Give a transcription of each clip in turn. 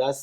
10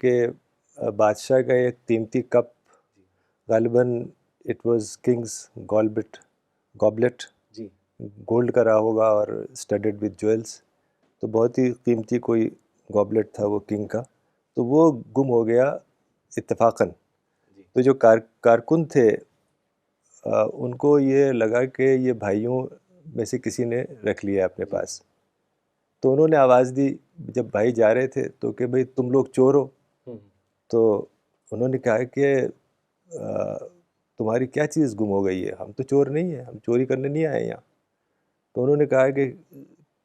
کہ بادشاہ کا ایک قیمتی کپ، غالباً اٹ واز کنگز گابلٹ، جی گولڈ کا رہا ہوگا اور اسٹڈڈ وتھ جویلس، تو بہت ہی قیمتی کوئی گابلٹ تھا وہ کنگ کا، تو وہ گم ہو گیا اتفاقاً. جی تو جو کارکن تھے ان کو یہ لگا کہ یہ بھائیوں میں سے کسی نے رکھ لیا اپنے جی پاس، تو انہوں نے آواز دی جب بھائی جا رہے تھے تو کہ بھئی تم لوگ چور ہو. ہوں تو انہوں نے کہا کہ تمہاری کیا چیز گم ہو گئی ہے، ہم تو چور نہیں ہیں، ہم چوری کرنے نہیں آئے یہاں. تو انہوں نے کہا کہ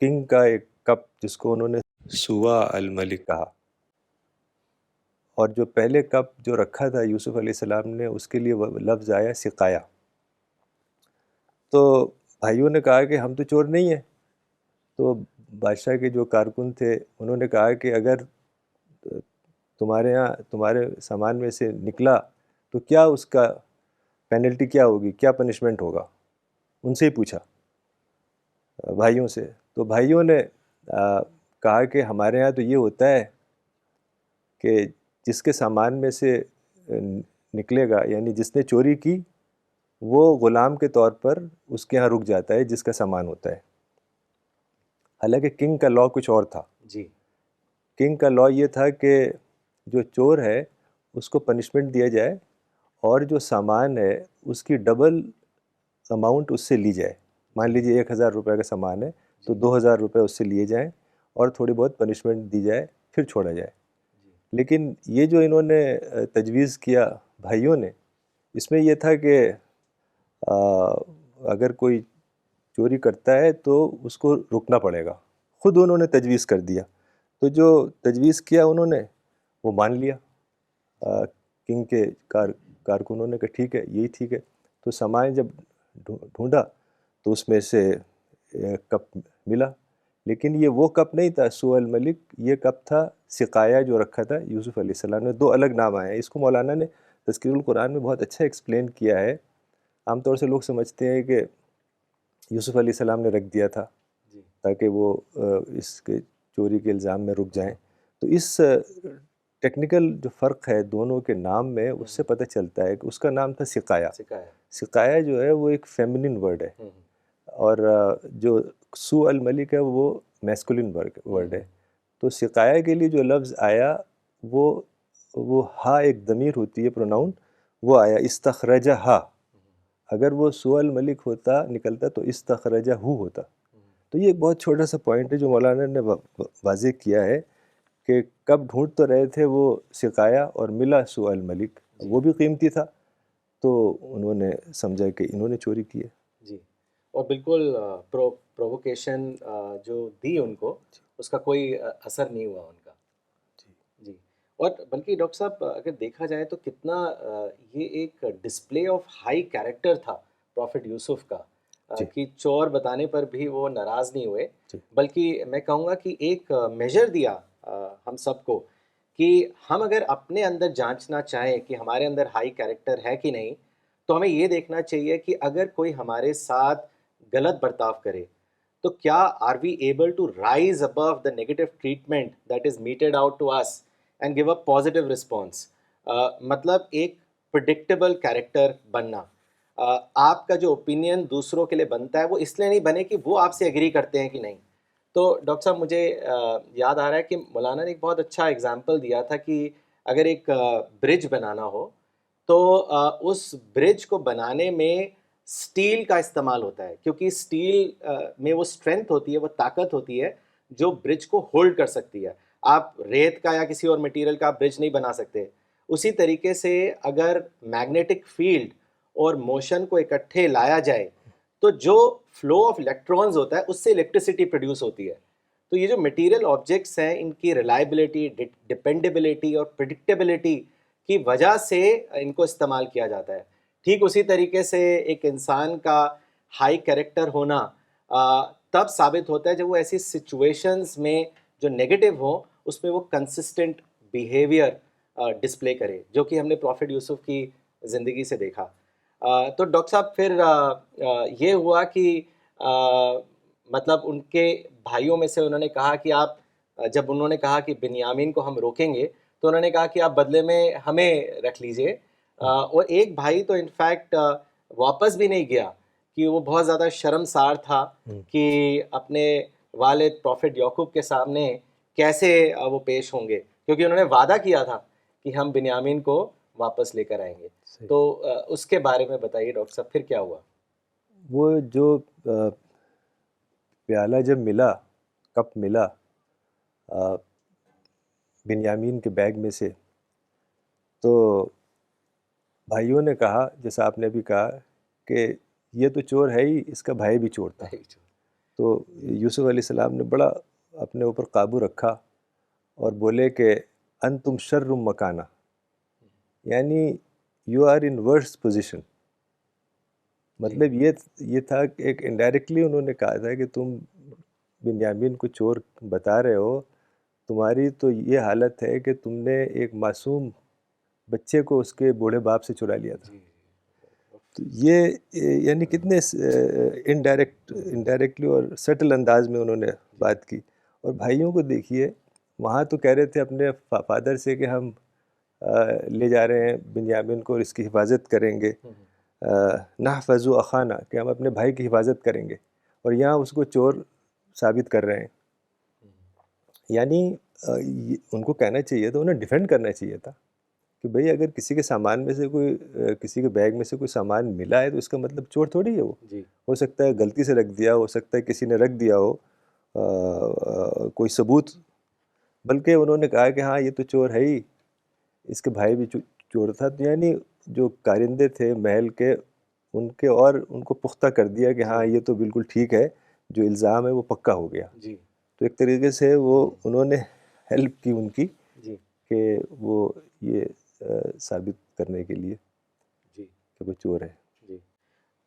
کنگ کا ایک کپ جس کو انہوں نے سوا الملک کہا، اور جو پہلے کپ جو رکھا تھا یوسف علیہ السلام نے اس کے لیے وہ لفظ آیا سقایا. تو بھائیوں نے کہا کہ ہم تو چور نہیں ہیں. تو بادشاہ کے جو کارکن تھے انہوں نے کہا کہ اگر تمہارے یہاں تمہارے سامان میں سے نکلا تو کیا اس کا پینلٹی کیا ہوگی، کیا پنشمنٹ ہوگا، ان سے ہی پوچھا بھائیوں سے. تو بھائیوں نے کہا کہ ہمارے ہاں تو یہ ہوتا ہے کہ جس کے سامان میں سے نکلے گا، یعنی جس نے چوری کی وہ غلام کے طور پر اس کے ہاں رک جاتا ہے جس کا سامان ہوتا ہے. حالانکہ کنگ کا لا کچھ اور تھا. جی کنگ کا لا یہ تھا کہ جو چور ہے اس کو پنشمنٹ دیا جائے اور جو سامان ہے اس کی ڈبل اماؤنٹ اس سے لی جائے. مان جی لیجیے 1000 روپے کا سامان ہے تو جی 2000 روپے اس سے لیے جائیں اور تھوڑی بہت پنشمنٹ دی جائے پھر چھوڑا جائے. جی لیکن یہ جو انہوں نے تجویز کیا بھائیوں نے، اس میں یہ تھا کہ اگر کوئی چوری کرتا ہے تو اس کو رکنا پڑے گا. خود انہوں نے تجویز کر دیا. تو جو تجویز کیا انہوں نے وہ مان لیا. کنگ کے کارکنوں نے کہا ٹھیک ہے یہی ٹھیک ہے. تو سامان جب ڈھونڈا تو اس میں سے کپ ملا، لیکن یہ وہ کپ نہیں تھا سو الملک، یہ کپ تھا سقایا جو رکھا تھا یوسف علیہ السلام نے. دو الگ نام آئے ہیں. اس کو مولانا نے تذکیر القرآن میں بہت اچھا ایکسپلین کیا ہے. عام طور سے لوگ سمجھتے ہیں کہ یوسف علیہ السلام نے رکھ دیا تھا جی تاکہ وہ اس کے چوری کے الزام میں رک جائیں. تو اس ٹیکنیکل جو فرق ہے دونوں کے نام میں اس سے پتہ چلتا ہے کہ اس کا نام تھا سقایا. سکھایا. سقایا جو ہے وہ ایک فیمنن ورڈ ہے، ہوں اور جو سو الملک ہے وہ میسکولن ورڈ ہے. تو سقایا کے لیے جو لفظ آیا وہ ہا ایک ضمیر ہوتی ہے پروناؤن، وہ آیا استخرجہ ہا. اگر وہ سو الملک ہوتا نکلتا تو استخرجہ ہو ہوتا. تو یہ ایک بہت چھوٹا سا پوائنٹ ہے جو مولانا نے واضح کیا ہے کہ کب ڈھونڈ تو رہے تھے وہ سقایا اور ملا سو الملک، جی وہ بھی قیمتی تھا، تو انہوں نے سمجھا کہ انہوں نے چوری کی ہے. جی اور بالکل پرووکیشن جو دی ان کو اس کا کوئی اثر نہیں ہوا ان کا. جی اور بلکہ ڈاکٹر صاحب اگر دیکھا جائے تو کتنا یہ ایک ڈسپلے آف ہائی کیریکٹر تھا پروفٹ یوسف کا، جی کہ چور بتانے پر بھی وہ ناراض نہیں ہوئے، جی بلکہ میں کہوں گا کہ ایک میجر دیا ہم سب کو کہ ہم اگر اپنے اندر جانچنا چاہیں کہ ہمارے اندر ہائی کیریکٹر ہے کہ نہیں، تو ہمیں یہ دیکھنا چاہیے کہ اگر کوئی ہمارے ساتھ غلط برتاؤ کرے تو کیا are we able to rise above the negative treatment that is meted out to us and give a positive response. مطلب ایک پرڈکٹیبل کیریکٹر بننا. آپ کا جو اوپینین دوسروں کے لیے بنتا ہے وہ اس لیے نہیں بنے کہ وہ آپ سے ایگری کرتے ہیں کہ نہیں. تو ڈاکٹر صاحب مجھے یاد آ رہا ہے کہ مولانا نے ایک بہت اچھا اگزامپل دیا تھا کہ اگر ایک برج بنانا ہو تو اس برج کو بنانے میں سٹیل کا استعمال ہوتا ہے، کیونکہ سٹیل میں وہ اسٹرینتھ ہوتی ہے، وہ طاقت ہوتی ہے جو برج کو ہولڈ کر سکتی ہے. آپ ریت کا یا کسی اور مٹیریل کا برج نہیں بنا سکتے. اسی طریقے سے اگر میگنیٹک فیلڈ اور موشن کو اکٹھے لایا جائے تو جو فلو آف الیکٹرانز ہوتا ہے اس سے الیکٹریسٹی پروڈیوس ہوتی ہے. تو یہ جو مٹیریل آبجیکٹس ہیں ان کی ریلائبلٹی، ڈپینڈیبلٹی اور پریڈکٹیبلٹی کی وجہ سے ان کو استعمال کیا جاتا ہے. ٹھیک اسی طریقے سے ایک انسان کا ہائی کیریکٹر ہونا تب ثابت ہوتا ہے جب وہ ایسی سچویشنز میں جو نیگیٹو ہوں اس میں وہ کنسسٹنٹ بیہیویئر ڈسپلے کرے، جو کہ ہم نے پروفٹ یوسف کی زندگی سے دیکھا. تو ڈاکٹر صاحب پھر یہ ہوا کہ مطلب ان کے بھائیوں میں سے انہوں نے کہا کہ آپ جب انہوں نے کہا کہ بنیامین کو ہم روکیں گے تو انہوں نے کہا کہ آپ بدلے میں ہمیں رکھ لیجئے، اور ایک بھائی تو انفیکٹ واپس بھی نہیں گیا کہ وہ بہت زیادہ شرمسار تھا کہ اپنے والد پروفٹ یعقوب کے سامنے کیسے وہ پیش ہوں گے، کیونکہ انہوں نے وعدہ کیا تھا کہ ہم بنیامین کو واپس لے کر آئیں گے. تو اس کے بارے میں بتائیے ڈاکٹر صاحب، پھر کیا ہوا؟ وہ جو پیالہ جب ملا، کپ ملا بنیامین کے بیگ میں سے، تو بھائیوں نے کہا، جیسا آپ نے بھی کہا، کہ یہ تو چور ہے ہی، اس کا بھائی بھی چور تھا. تو یوسف علیہ السلام نے بڑا اپنے اوپر قابو رکھا اور بولے کہ انتم شر مکانہ، یعنی you are in worse position. مطلب یہ تھا کہ ایک انڈائریکٹلی انہوں نے کہا تھا کہ تم بنیامین کو چور بتا رہے ہو، تمہاری تو یہ حالت ہے کہ تم نے ایک معصوم بچے کو اس کے بوڑھے باپ سے چرا لیا تھا. تو یہ یعنی کتنے انڈائریکٹلی اور سٹل انداز میں انہوں نے بات کی. اور بھائیوں کو دیکھیے، وہاں تو کہہ رہے تھے اپنے فادر سے کہ ہم لے جا رہے ہیں بنیامین کو اور اس کی حفاظت کریں گے، نحفظ اخانا، کہ ہم اپنے بھائی کی حفاظت کریں گے، اور یہاں اس کو چور ثابت کر رہے ہیں. یعنی ان کو کہنا چاہیے تھا، انہیں ڈیفینڈ کرنا چاہیے تھا کہ بھئی اگر کسی کے سامان میں سے کسی کے بیگ میں سے کوئی سامان ملا ہے تو اس کا مطلب چور تھوڑی ہے وہ. ہو سکتا ہے غلطی سے رکھ دیا، ہو سکتا ہے کسی نے رکھ دیا ہو، کوئی ثبوت. بلکہ انہوں نے کہا کہ ہاں یہ تو چور ہے ہی، اس کے بھائی بھی چور تھا. تو یعنی جو کارندے تھے محل کے، ان کو پختہ کر دیا کہ ہاں یہ تو بالکل ٹھیک ہے، جو الزام ہے وہ پکا ہو گیا. تو ایک طریقے سے وہ انہوں نے ہیلپ کی ان کی، کہ وہ یہ ثابت کرنے کے لیے کہ وہ چور ہے.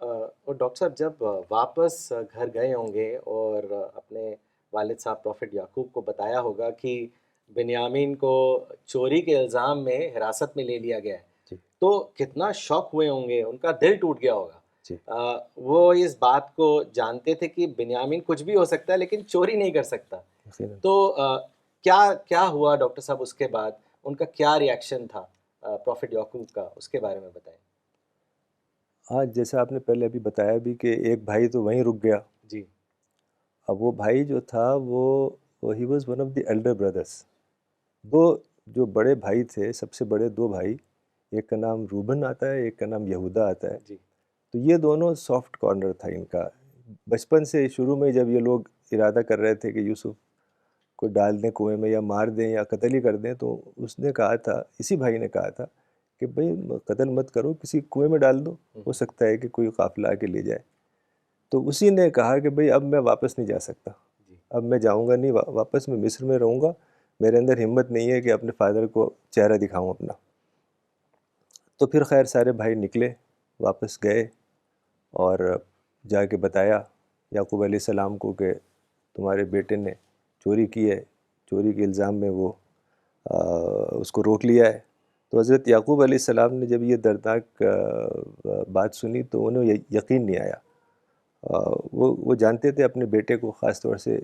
اور ڈاکٹر صاحب جب واپس گھر گئے ہوں گے اور اپنے والد صاحب پروفٹ یعقوب کو بتایا ہوگا کہ بنیامین کو چوری کے الزام میں حراست میں لے لیا گیا ہے، تو کتنا شوق ہوئے ہوں گے، ان کا دل ٹوٹ گیا ہوگا. وہ اس بات کو جانتے تھے کہ بنیامین کچھ بھی ہو سکتا ہے لیکن چوری نہیں کر سکتا. تو کیا ہوا ڈاکٹر صاحب اس کے بعد؟ ان کا کیا ریاکشن تھا پروفٹ یعقوب کا، اس کے بارے میں بتائیں. ہاں، جیسا آپ نے پہلے ابھی بتایا بھی کہ ایک بھائی تو وہیں رک گیا. اب وہ بھائی جو تھا وہ ہی was one of the elder brothers. دو جو بڑے بھائی تھے، سب سے بڑے دو بھائی، ایک کا نام روبن آتا ہے، ایک کا نام یہودا آتا ہے. تو یہ دونوں سافٹ کارنر تھا ان کا. بچپن سے شروع میں جب یہ لوگ ارادہ کر رہے تھے کہ یوسف کو ڈال دیں کنویں میں یا مار دیں یا قتل ہی کر دیں، تو اس نے کہا تھا، اسی بھائی نے کہا تھا کہ بھئی قتل مت کرو، کسی کنویں میں ڈال دو، ہو سکتا ہے کہ کوئی قافلہ آ کے لے جائے. تو اسی نے کہا کہ بھئی اب میں واپس نہیں جا سکتا، اب میں جاؤں گا نہیں واپس، میں مصر میں رہوں گا، میرے اندر ہمت نہیں ہے کہ اپنے فادر کو چہرہ دکھاؤں اپنا. تو پھر خیر سارے بھائی نکلے، واپس گئے اور جا کے بتایا یعقوب علیہ السلام کو کہ تمہارے بیٹے نے چوری کی ہے، چوری کے الزام میں وہ اس کو روک لیا ہے. تو حضرت یعقوب علیہ السلام نے جب یہ دردناک بات سنی تو انہیں یقین نہیں آیا. وہ جانتے تھے اپنے بیٹے کو، خاص طور سے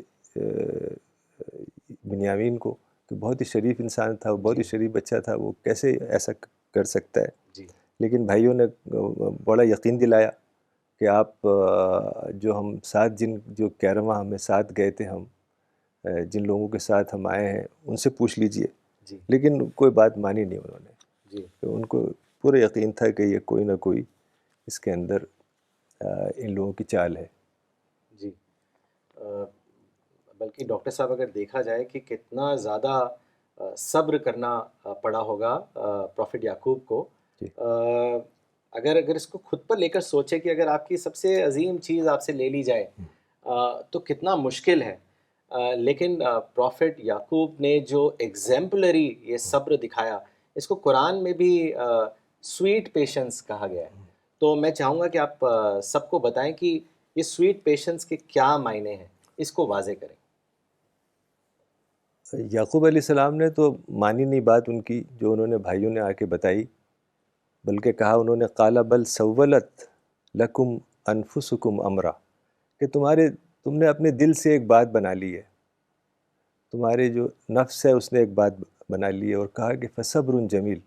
بنیامین کو، کہ بہت ہی شریف انسان تھا، وہ بہت ہی شریف بچہ تھا، وہ کیسے ایسا کر سکتا ہے. لیکن بھائیوں نے بڑا یقین دلایا کہ آپ جو ہم ساتھ جو کیرواں ہمیں ساتھ گئے تھے، ہم جن لوگوں کے ساتھ ہم آئے ہیں ان سے پوچھ لیجئے. لیکن کوئی بات مانی نہیں انہوں نے. ان کو پورا یقین تھا کہ یہ کوئی نہ کوئی اس کے اندر ان لوگوں کی چال ہے. جی، بلکہ ڈاکٹر صاحب اگر دیکھا جائے کہ کتنا زیادہ صبر کرنا پڑا ہوگا پروفٹ یعقوب کو. اگر اس کو خود پر لے کر سوچے کہ اگر آپ کی سب سے عظیم چیز آپ سے لے لی جائے تو کتنا مشکل ہے. لیکن پروفٹ یعقوب نے جو ایگزیمپلری یہ صبر دکھایا، اس کو قرآن میں بھی سویٹ پیشنس کہا گیا ہے. تو میں چاہوں گا کہ آپ سب کو بتائیں کہ یہ سویٹ پیشنس کے کیا معنی ہیں، اس کو واضح کریں. یعقوب علیہ السلام نے تو مانی نہیں بات ان کی جو انہوں نے بھائیوں نے آ کے بتائی، بلکہ کہا انہوں نے قال بل سولت لکم انفسکم امرا، کہ تم نے اپنے دل سے ایک بات بنا لی ہے. تمہارے جو نفس ہے اس نے ایک بات بنا لی ہے اور کہا کہ فصبر جمیل،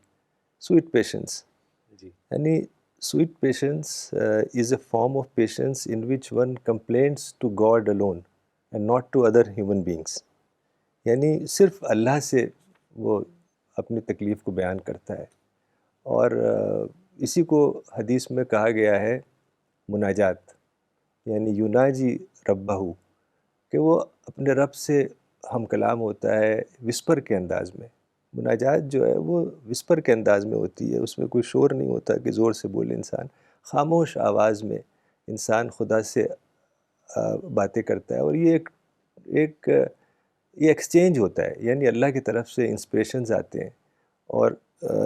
سویٹ پیشنس. جی یعنی sweet patience is a form of patience in which one complains to God alone and not to other human beings. یعنی صرف اللہ سے وہ اپنی تکلیف کو بیان کرتا ہے. اور اسی کو حدیث میں کہا گیا ہے مناجات، یعنی یناجی ربہ، کہ وہ اپنے رب سے ہم کلام ہوتا ہے وسپر کے انداز میں. مناجات جو ہے وہ وسپر کے انداز میں ہوتی ہے، اس میں کوئی شور نہیں ہوتا کہ زور سے بولے انسان، خاموش آواز میں انسان خدا سے باتیں کرتا ہے. اور یہ ایک یہ ایکسچینج ہوتا ہے، یعنی اللہ کی طرف سے انسپریشنز آتے ہیں اور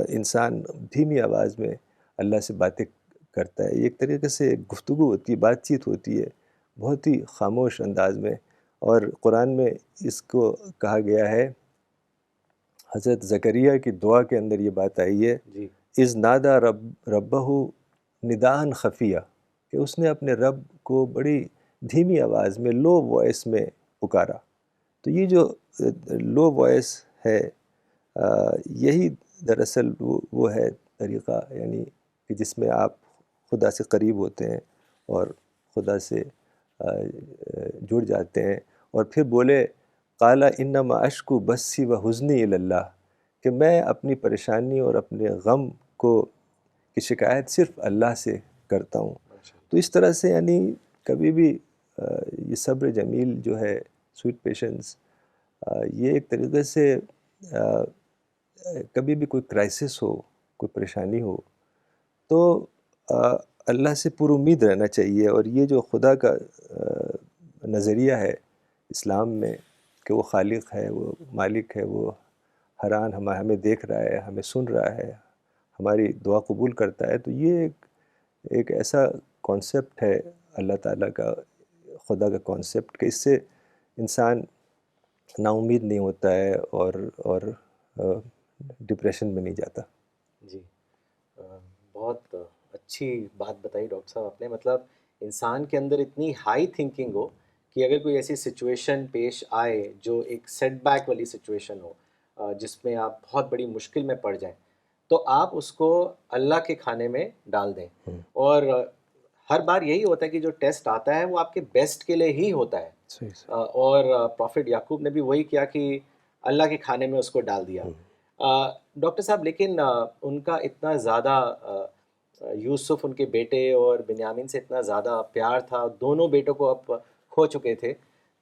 انسان دھیمی آواز میں اللہ سے باتیں کرتا ہے. یہ ایک طریقے سے گفتگو ہوتی ہے، بات چیت ہوتی ہے بہت ہی خاموش انداز میں. اور قرآن میں اس کو کہا گیا ہے، حضرت زکریا کی دعا کے اندر یہ بات آئی ہے، جی اذ نادا ربہ نداءً خفیہ، کہ اس نے اپنے رب کو بڑی دھیمی آواز میں، لو وائس میں پکارا. تو یہ جو لو وائس ہے، یہی دراصل وہ ہے طریقہ، یعنی کہ جس میں آپ خدا سے قریب ہوتے ہیں اور خدا سے جڑ جاتے ہیں. اور پھر بولے قال انما اشکو بسی و حزنی الی اللہ، کہ میں اپنی پریشانی اور اپنے غم کی شکایت صرف اللہ سے کرتا ہوں. ماشاء تو اس طرح سے یعنی کبھی بھی یہ صبر جمیل جو ہے، سویٹ پیشنس، یہ ایک طریقے سے کبھی بھی کوئی کرائسس ہو، کوئی پریشانی ہو، تو اللہ سے پر امید رہنا چاہیے. اور یہ جو خدا کا نظریہ ہے اسلام میں کہ وہ خالق ہے، وہ مالک ہے، وہ ہر آن ہمیں دیکھ رہا ہے، ہمیں سن رہا ہے، ہماری دعا قبول کرتا ہے، تو یہ ایک ایسا کانسیپٹ ہے اللہ تعالیٰ کا، خدا کا کانسیپٹ، کہ اس سے انسان نا امید نہیں ہوتا ہے اور ڈپریشن میں نہیں جاتا. جی بہت اچھی بات بتائی ڈاکٹر صاحب آپ نے. مطلب انسان کے اندر اتنی ہائی تھنکنگ ہو کہ اگر کوئی ایسی سچویشن پیش آئے جو ایک سیٹ بیک والی سچویشن ہو، جس میں آپ بہت بڑی مشکل میں پڑ جائیں، تو آپ اس کو اللہ کے کھانے میں ڈال دیں. اور ہر بار یہی ہوتا ہے کہ جو ٹیسٹ آتا ہے وہ آپ کے بیسٹ کے لیے ہی ہوتا ہے. صحیح. اور پروفٹ یعقوب نے بھی وہی کیا کہ اللہ کے کھانے میں اس کو ڈال دیا. ڈاکٹر صاحب لیکن ان کا اتنا زیادہ یوسف ان کے بیٹے اور بنیامین سے اتنا زیادہ پیار تھا، دونوں بیٹوں کو اب کھو چکے تھے،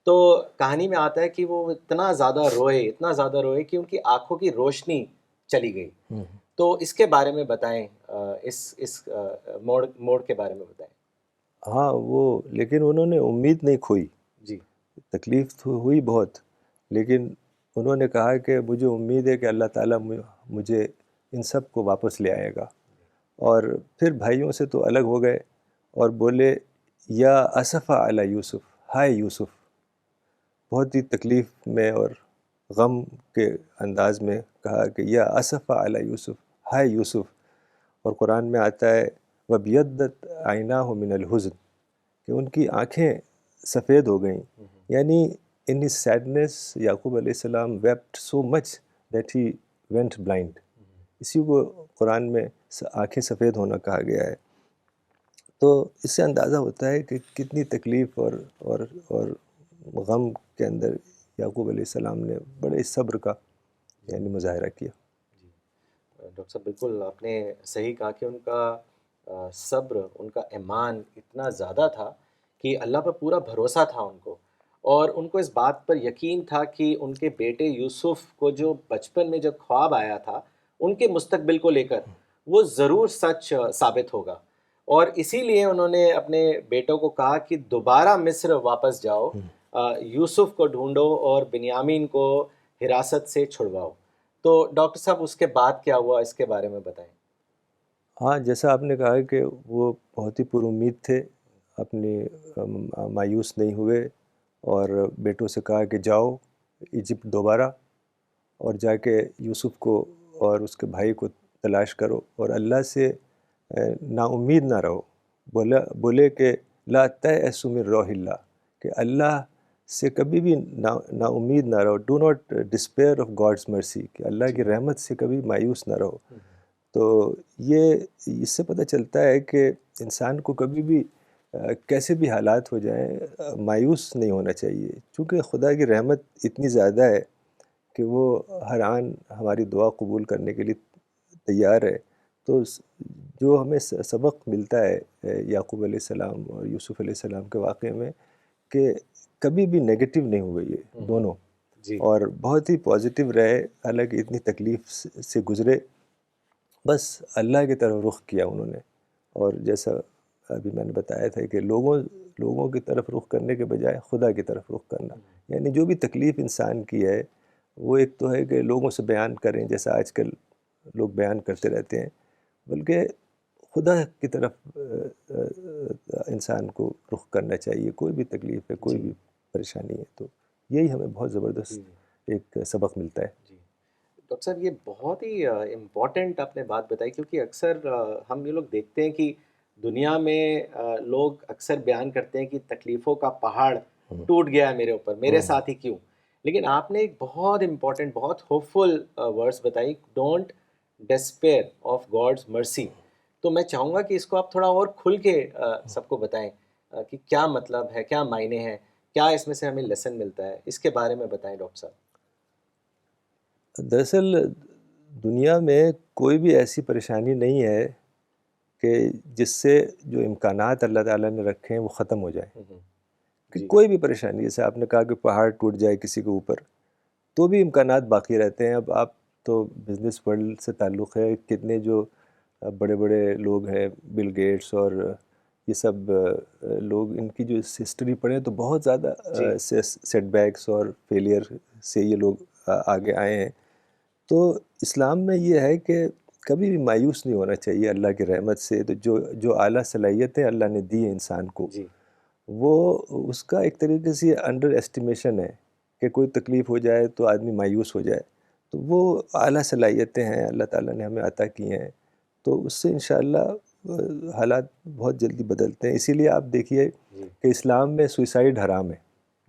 تو کہانی میں آتا ہے کہ وہ اتنا زیادہ روئے کہ ان کی آنکھوں کی روشنی چلی گئی. تو اس کے بارے میں بتائیں، اس موڑ کے بارے میں بتائیں. ہاں، لیکن انہوں نے امید نہیں کھوئی. جی تکلیف تو ہوئی بہت، لیکن انہوں نے کہا کہ مجھے امید ہے کہ اللہ تعالیٰ مجھے ان سب کو واپس لے آئے گا. اور پھر بھائیوں سے تو الگ ہو گئے اور بولے یا اسفا علی یوسف، ہائے یوسف، بہت ہی تکلیف میں اور غم کے انداز میں کہا کہ یا اسفا علی یوسف، ہائے یوسف. اور قرآن میں آتا ہے وَبْيَضَّتْ عَيْنَاهُ مِنَ الْحُزْنِ، کہ ان کی آنکھیں سفید ہو گئیں. یعنی in his sadness یعقوب علیہ السلام wept so much that he went blind. اسی کو قرآن میں آنکھیں سفید ہونا کہا گیا ہے. تو اس سے اندازہ ہوتا ہے کہ کتنی تکلیف اور غم کے اندر یعقوب علیہ السلام نے بڑے صبر کا یعنی مظاہرہ کیا. ڈاکٹر صاحب بالکل آپ نے صحیح کہا کہ ان کا صبر، ان کا ایمان اتنا زیادہ تھا کہ اللہ پر پورا بھروسہ تھا ان کو، اور ان کو اس بات پر یقین تھا کہ ان کے بیٹے یوسف کو جو بچپن میں جب خواب آیا تھا ان کے مستقبل کو لے کر، وہ ضرور سچ ثابت ہوگا. اور اسی لیے انہوں نے اپنے بیٹوں کو کہا کہ دوبارہ مصر واپس جاؤ، یوسف کو ڈھونڈو اور بنیامین کو حراست سے چھڑواؤ. تو ڈاکٹر صاحب اس کے بعد کیا ہوا، اس کے بارے میں بتائیں. ہاں، جیسا آپ نے کہا کہ وہ بہت ہی پر امید تھے، اپنی مایوس نہیں ہوئے اور بیٹوں سے کہا کہ جاؤ ایجپٹ دوبارہ اور جا کے یوسف کو اور اس کے بھائی کو تلاش کرو اور اللہ سے نا امید نہ رہو. بولے کہ لا تیأسوا من روح اللہ، کہ اللہ سے کبھی بھی نا امید نہ رہو. Do not despair of God's mercy, کہ اللہ کی رحمت سے کبھی مایوس نہ رہو. تو یہ اس سے پتہ چلتا ہے کہ انسان کو کبھی بھی کیسے بھی حالات ہو جائیں مایوس نہیں ہونا چاہیے, چونکہ خدا کی رحمت اتنی زیادہ ہے کہ وہ ہر آن ہماری دعا قبول کرنے کے لیے تیار ہے. تو جو ہمیں سبق ملتا ہے یعقوب علیہ السلام اور یوسف علیہ السلام کے واقعے میں, کہ کبھی بھی نگیٹو نہیں ہوئے یہ دونوں, جی اور بہت ہی پازیٹیو رہے. حالانکہ اتنی تکلیف سے گزرے, بس اللہ کی طرف رخ کیا انہوں نے. اور جیسا ابھی میں نے بتایا تھا کہ لوگوں کی طرف رخ کرنے کے بجائے خدا کی طرف رخ کرنا. یعنی جو بھی تکلیف انسان کی ہے وہ ایک تو ہے کہ لوگوں سے بیان کریں جیسا آج کل لوگ بیان کرتے رہتے ہیں, بلکہ خدا کی طرف انسان کو رخ کرنا چاہیے. کوئی بھی تکلیف ہے, کوئی بھی پریشانی ہے, تو یہی ہمیں بہت زبردست ایک سبق ملتا ہے. جی ڈاکٹر صاحب, یہ بہت ہی امپورٹنٹ آپ نے بات بتائی, کیونکہ اکثر ہم یہ لوگ دیکھتے ہیں کہ دنیا میں لوگ اکثر بیان کرتے ہیں کہ تکلیفوں کا پہاڑ ٹوٹ گیا ہے میرے اوپر, میرے ساتھ ہی کیوں. لیکن آپ نے ایک بہت امپورٹنٹ, بہت ہوپ فل ورڈس بتائی, ڈونٹ ڈسپیئر آف گاڈز مرسی. تو میں چاہوں گا کہ اس کو آپ تھوڑا اور کھل کے سب کو بتائیں کہ کیا مطلب ہے, کیا معنی ہے, کیا اس میں سے ہمیں لیسن ملتا ہے, اس کے بارے میں بتائیں ڈاکٹر صاحب. دراصل دنیا میں کوئی بھی ایسی پریشانی نہیں ہے کہ جس سے جو امکانات اللہ تعالیٰ نے رکھے ہیں وہ ختم ہو جائیں. کہ کوئی بھی پریشانی, جیسے آپ نے کہا کہ پہاڑ ٹوٹ جائے کسی کے اوپر, تو بھی امکانات باقی رہتے ہیں. اب آپ تو بزنس ورلڈ سے تعلق ہے, کتنے جو بڑے بڑے لوگ ہیں, بل گیٹس اور یہ سب لوگ, ان کی جو ہسٹری پڑھیں تو بہت زیادہ سیٹ بیکس اور فیلئر سے یہ لوگ آگے آئے ہیں. تو اسلام میں یہ ہے کہ کبھی بھی مایوس نہیں ہونا چاہیے اللہ کی رحمت سے. تو جو اعلیٰ صلاحیتیں اللہ نے دی ہیں انسان کو, وہ اس کا ایک طریقے سے انڈر ایسٹیمیشن ہے کہ کوئی تکلیف ہو جائے تو آدمی مایوس ہو جائے. تو وہ اعلیٰ صلاحیتیں ہیں اللہ تعالیٰ نے ہمیں عطا کی ہیں, تو اس سے انشاءاللہ حالات بہت جلدی بدلتے ہیں. اسی لیے آپ دیکھیے کہ اسلام میں سوئسائڈ حرام ہے.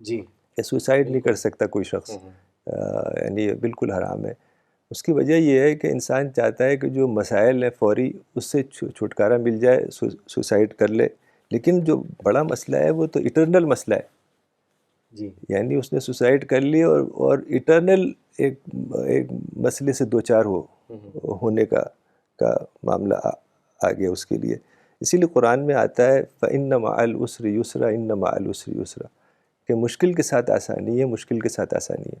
جی, کہ سوئسائڈ نہیں کر سکتا کوئی شخص, یعنی یہ بالکل حرام ہے. اس کی وجہ یہ ہے کہ انسان چاہتا ہے کہ جو مسائل ہیں فوری اس سے چھٹکارا مل جائے, سوسائڈ کر لے. لیکن جو بڑا مسئلہ ہے وہ تو ایٹرنل مسئلہ ہے. جی, یعنی اس نے سوسائڈ کر لی اور ایٹرنل ایک مسئلے سے دوچار ہونے کا معاملہ آ گیا اس کے لیے. اسی لیے قرآن میں آتا ہے فَإِنَّ مَعَ الْعُسْرِ يُسْرًا إِنَّ مَعَ الْعُسْرِ يُسْرًا, کہ مشکل کے ساتھ آسانی ہے, مشکل کے ساتھ آسانی ہے.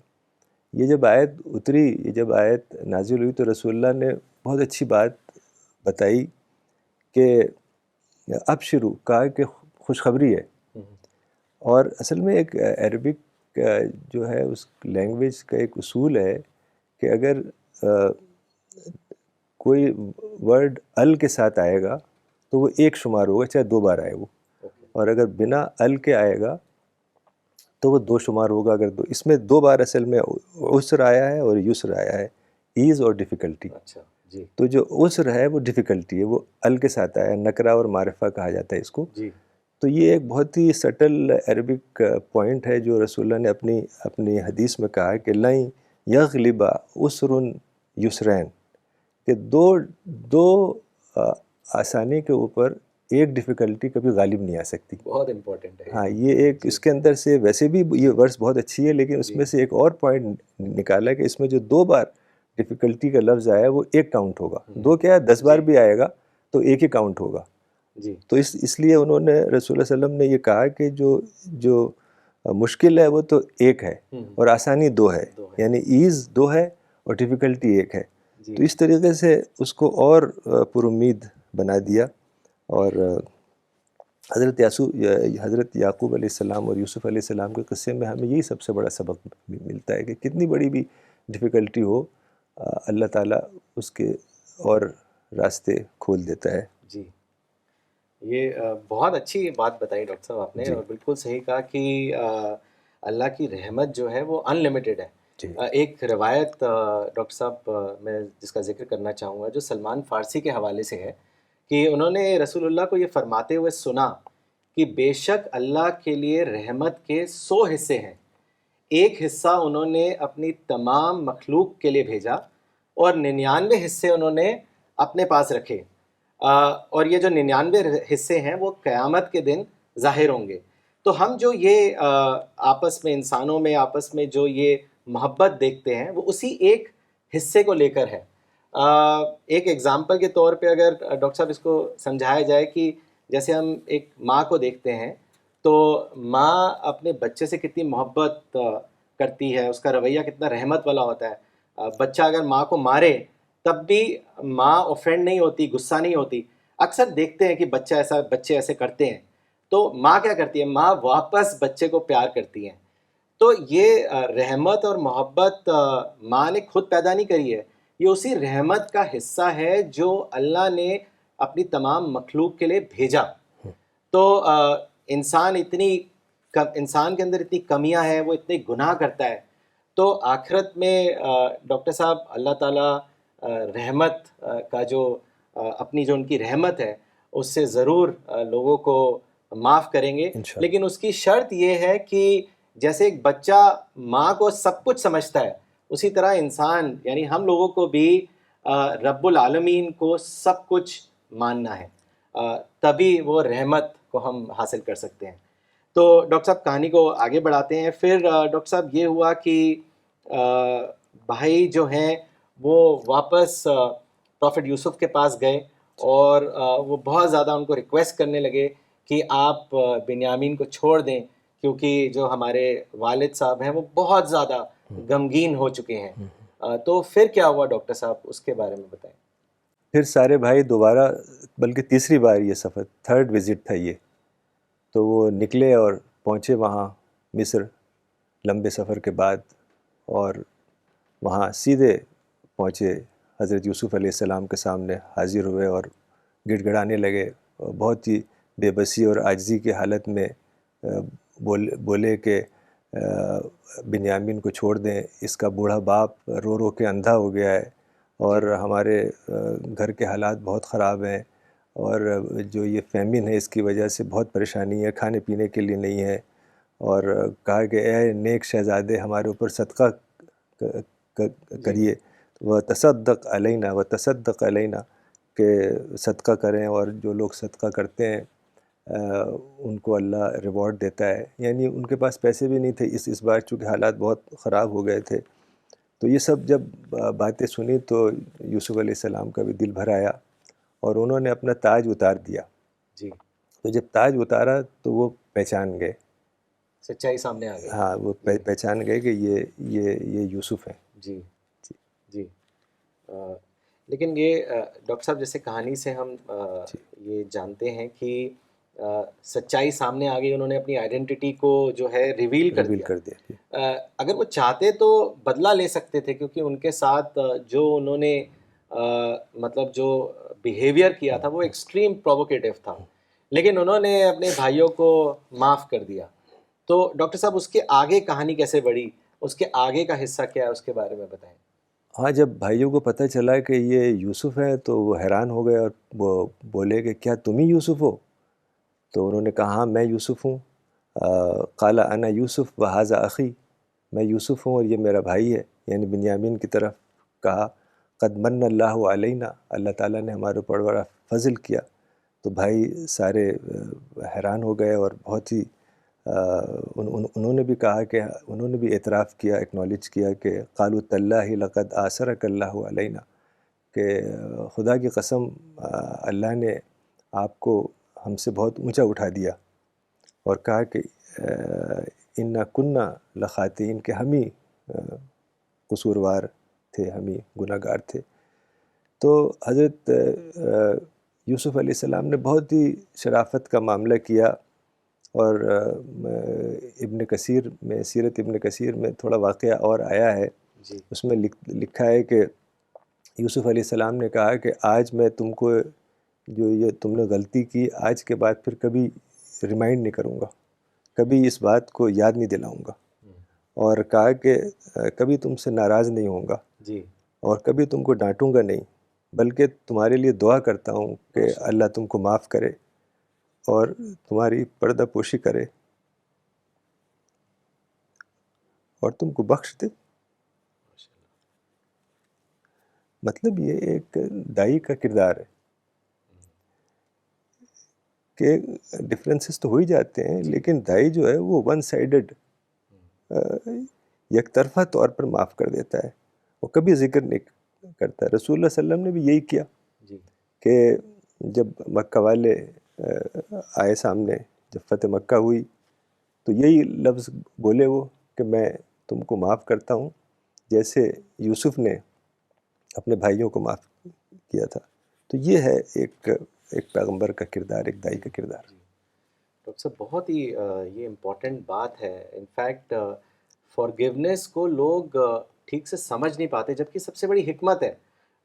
یہ جب آیت اتری, یہ جب آیت نازل ہوئی, تو رسول اللہ نے بہت اچھی بات بتائی کہ اب شروع کہا کہ خوشخبری ہے. اور اصل میں ایک عربک جو ہے اس لینگویج کا ایک اصول ہے کہ اگر کوئی ورڈ ال کے ساتھ آئے گا تو وہ ایک شمار ہوگا, چاہے 2 بار آئے وہ, اور اگر بنا ال کے آئے گا تو وہ 2 شمار ہوگا. اگر اس میں 2 بار اصل میں عسر آیا ہے اور یسر آیا ہے, ایز اور ڈیفیکلٹی. تو جو عسر ہے وہ ڈیفیکلٹی ہے, وہ ال کے ساتھ آیا ہے, نکرہ اور معرفہ کہا جاتا ہے اس کو. تو یہ ایک بہت ہی سٹل عربک پوائنٹ ہے جو رسول اللہ نے اپنی حدیث میں کہا کہ لَن یغلب عسر یسرین, کہ دو آسانی کے اوپر ایک ڈیفیکلٹی کبھی غالب نہیں آ سکتی. بہت امپورٹنٹ ہے. ہاں, یہ ایک اس کے اندر سے, ویسے بھی یہ ورس بہت اچھی ہے, لیکن اس میں سے ایک اور پوائنٹ نکالا کہ اس میں جو 2 بار ڈیفیکلٹی کا لفظ آیا ہے وہ ایک کاؤنٹ ہوگا. 2 کیا ہے, 10 بار بھی آئے گا تو ایک ہی کاؤنٹ ہوگا. تو اس لیے انہوں نے رسول اللہ علیہ وسلم نے یہ کہا کہ جو مشکل ہے وہ تو ایک ہے اور آسانی 2 ہے, یعنی ایز 2 ہے اور ڈیفیکلٹی 1 ہے. تو اس طریقے سے اس کو اور پر امید بنا دیا. اور حضرت یعقوب علیہ السلام اور یوسف علیہ السلام کے قصے میں ہمیں یہی سب سے بڑا سبق ملتا ہے کہ کتنی بڑی بھی ڈیفیکلٹی ہو, اللہ تعالیٰ اس کے اور راستے کھول دیتا ہے. جی, یہ بہت اچھی بات بتائی ڈاکٹر صاحب آپ نے, اور بالکل صحیح کہا کہ اللہ کی رحمت جو ہے وہ ان لمیٹڈ ہے. ایک روایت ڈاکٹر صاحب میں جس کا ذکر کرنا چاہوں گا, جو سلمان فارسی کے حوالے سے ہے, کہ انہوں نے رسول اللہ کو یہ فرماتے ہوئے سنا کہ بے شک اللہ کے لیے رحمت کے 100 حصے ہیں، ایک حصہ انہوں نے اپنی تمام مخلوق کے لیے بھیجا اور 99 حصے انہوں نے اپنے پاس رکھے، اور یہ جو 99 حصے ہیں وہ قیامت کے دن ظاہر ہوں گے۔ تو ہم جو یہ آپس میں انسانوں میں آپس میں جو یہ محبت دیکھتے ہیں وہ اسی ایک حصے کو لے کر ہے۔ ایک ایگزامپل کے طور پہ اگر ڈاکٹر صاحب اس کو سمجھایا جائے کہ جیسے ہم ایک ماں کو دیکھتے ہیں تو ماں اپنے بچے سے کتنی محبت کرتی ہے، اس کا رویہ کتنا رحمت والا ہوتا ہے۔ بچہ اگر ماں کو مارے تب بھی ماں اوفینڈ نہیں ہوتی، غصہ نہیں ہوتی۔ اکثر دیکھتے ہیں کہ بچے ایسے کرتے ہیں تو ماں کیا کرتی ہے، ماں واپس بچے کو پیار کرتی ہیں۔ تو یہ رحمت اور محبت ماں نے خود پیدا نہیں کری ہے، یہ اسی رحمت کا حصہ ہے جو اللہ نے اپنی تمام مخلوق کے لیے بھیجا۔ تو انسان انسان کے اندر اتنی کمیاں ہیں، وہ اتنے گناہ کرتا ہے، تو آخرت میں ڈاکٹر صاحب اللہ تعالیٰ رحمت کا جو اپنی جو ان کی رحمت ہے اس سے ضرور لوگوں کو معاف کریں گے، انشاءاللہ۔ لیکن اس کی شرط یہ ہے کہ جیسے ایک بچہ ماں کو سب کچھ سمجھتا ہے، اسی طرح انسان یعنی ہم لوگوں کو بھی رب العالمین کو سب کچھ ماننا ہے، تبھی وہ رحمت کو ہم حاصل کر سکتے ہیں۔ تو ڈاکٹر صاحب کہانی کو آگے بڑھاتے ہیں۔ پھر ڈاکٹر صاحب یہ ہوا کہ بھائی جو ہیں وہ واپس پروفٹ یوسف کے پاس گئے اور وہ بہت زیادہ ان کو ریکویسٹ کرنے لگے کہ آپ بنیامین کو چھوڑ دیں، کیونکہ جو ہمارے والد صاحب ہیں وہ بہت زیادہ غمگین ہو چکے ہیں۔ تو پھر کیا ہوا ڈاکٹر صاحب، اس کے بارے میں بتائیں۔ پھر سارے بھائی دوبارہ، بلکہ تیسری بار یہ سفر، تھرڈ وزٹ تھا یہ، تو وہ نکلے اور پہنچے وہاں مصر لمبے سفر کے بعد، اور وہاں سیدھے پہنچے حضرت یوسف علیہ السلام کے سامنے حاضر ہوئے اور گڑ گڑانے لگے، اور بہت ہی بے بسی اور عاجزی کی حالت میں بولے کہ بنیامین کو چھوڑ دیں، اس کا بوڑھا باپ رو رو کے اندھا ہو گیا ہے، اور ہمارے گھر کے حالات بہت خراب ہیں، اور جو یہ فیمن ہے اس کی وجہ سے بہت پریشانی ہے، کھانے پینے کے لیے نہیں ہے۔ اور کہا کہ اے نیک شہزادے ہمارے اوپر صدقہ کریے، وتصدق علینا وتصدق علینا، کہ صدقہ کریں، اور جو لوگ صدقہ کرتے ہیں ان کو اللہ ریوارڈ دیتا ہے۔ یعنی ان کے پاس پیسے بھی نہیں تھے اس بار، چونکہ حالات بہت خراب ہو گئے تھے۔ تو یہ سب جب باتیں سنی تو یوسف علیہ السلام کا بھی دل بھر آیا، اور انہوں نے اپنا تاج اتار دیا۔ جی، تو جب تاج اتارا تو وہ پہچان گئے، سچائی سامنے آ گئی۔ ہاں وہ پہچان گئے کہ یہ یوسف ہیں۔ جی جی۔ لیکن یہ ڈاکٹر صاحب جیسے کہانی سے ہم یہ جانتے ہیں کہ سچائی سامنے آ گئی، انہوں نے اپنی آئیڈینٹی کو جو ہے ریویل کر دیا۔ اگر وہ چاہتے تو بدلہ لے سکتے تھے، کیونکہ ان کے ساتھ جو انہوں نے مطلب جو بیہیویئر کیا تھا وہ ایکسٹریم پرووکیٹیو تھا، لیکن انہوں نے اپنے بھائیوں کو معاف کر دیا۔ تو ڈاکٹر صاحب اس کے آگے کہانی کیسے بڑھی، اس کے آگے کا حصہ کیا ہے، اس کے بارے میں بتائیں۔ ہاں، جب بھائیوں کو پتہ چلا کہ یہ یوسف ہے تو وہ حیران ہو گئے، اور وہ بولے کہ کیا تم ہی یوسف ہو؟ تو انہوں نے کہا ہاں میں یوسف ہوں۔ قال انا یوسف وہذا اخی، میں یوسف ہوں اور یہ میرا بھائی ہے، یعنی بنیامین کی طرف کہا۔ قد من اللہ علینا، اللہ تعالیٰ نے ہمارے اوپر بڑا فضل کیا۔ تو بھائی سارے حیران ہو گئے، اور بہت ہی انہوں نے بھی کہا کہ انہوں نے بھی اعتراف کیا، ایکنالج کیا کہ قالوا تاللہ لقد آثرک اللہ علینا، کہ خدا کی قسم اللہ نے آپ کو ہم سے بہت اونچا اٹھا دیا، اور کہا کہ انا کننا لخاطئین، کہ ہم ہی قصوروار تھے، ہم ہی گناہ گار تھے۔ تو حضرت یوسف علیہ السلام نے بہت ہی شرافت کا معاملہ کیا، اور ابن کثیر میں، سیرت ابن کثیر میں تھوڑا واقعہ اور آیا ہے، اس میں لکھا ہے کہ یوسف علیہ السلام نے کہا کہ آج میں تم کو جو یہ تم نے غلطی کی، آج کے بعد پھر کبھی ریمائنڈ نہیں کروں گا، کبھی اس بات کو یاد نہیں دلاؤں گا، اور کہا کہ کبھی تم سے ناراض نہیں ہوں گا، اور کبھی تم کو ڈانٹوں گا نہیں، بلکہ تمہارے لیے دعا کرتا ہوں کہ اللہ تم کو معاف کرے۔ اور تمہاری پردہ پوشی کرے اور تم کو بخش دے. مطلب یہ ایک دائی کا کردار ہے کہ ڈفرینسز تو ہو ہی جاتے ہیں، لیکن دائی جو ہے وہ ون سائیڈڈ یک طرفہ طور پر معاف کر دیتا ہے، وہ کبھی ذکر نہیں کرتا. رسول اللہ صلی اللہ علیہ وسلم نے بھی یہی کیا جی کہ جب مکہ والے آئے سامنے، جب فتح مکہ ہوئی تو یہی لفظ بولے وہ کہ میں تم کو معاف کرتا ہوں جیسے یوسف نے اپنے بھائیوں کو معاف کیا تھا. تو یہ ہے ایک پیغمبر کا کردار، ایک دائی کا کردار. ڈاکٹر صاحب بہت ہی یہ امپورٹنٹ بات ہے. انفیکٹ فارگیونیس کو لوگ ٹھیک سے سمجھ نہیں پاتے، جبکہ سب سے بڑی حکمت ہے.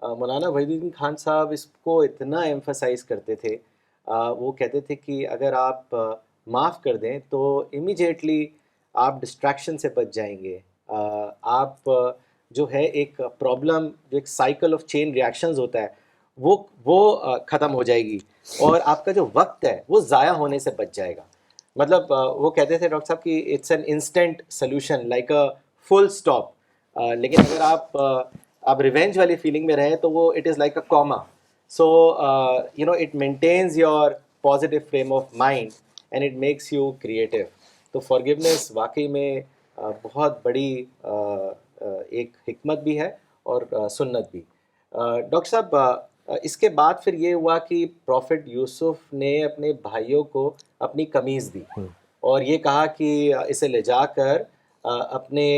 مولانا وحید الدین خان صاحب اس کو اتنا ایمفسائز کرتے تھے. وہ کہتے تھے کہ اگر آپ معاف کر دیں تو امیجیٹلی آپ ڈسٹریکشن سے بچ جائیں گے. آپ جو ہے ایک پرابلم، جو ایک سائیکل آف چین ریاکشنز ہوتا ہے وہ ختم ہو جائے گی، اور آپ کا جو وقت ہے وہ ضائع ہونے سے بچ جائے گا. مطلب وہ کہتے تھے ڈاکٹر صاحب کہ it's an instant solution like a full stop. لیکن اگر آپ ریونج والی فیلنگ میں رہیں تو وہ it is like a comma. So it maintains your positive frame of mind and it makes you creative. تو فارگیونیس واقعی میں بہت بڑی ایک حکمت بھی ہے اور سنت بھی. ڈاکٹر صاحب اس کے بعد پھر یہ ہوا کہ پروفٹ یوسف نے اپنے بھائیوں کو اپنی قمیض دی اور یہ کہا کہ اسے لے جا کر اپنے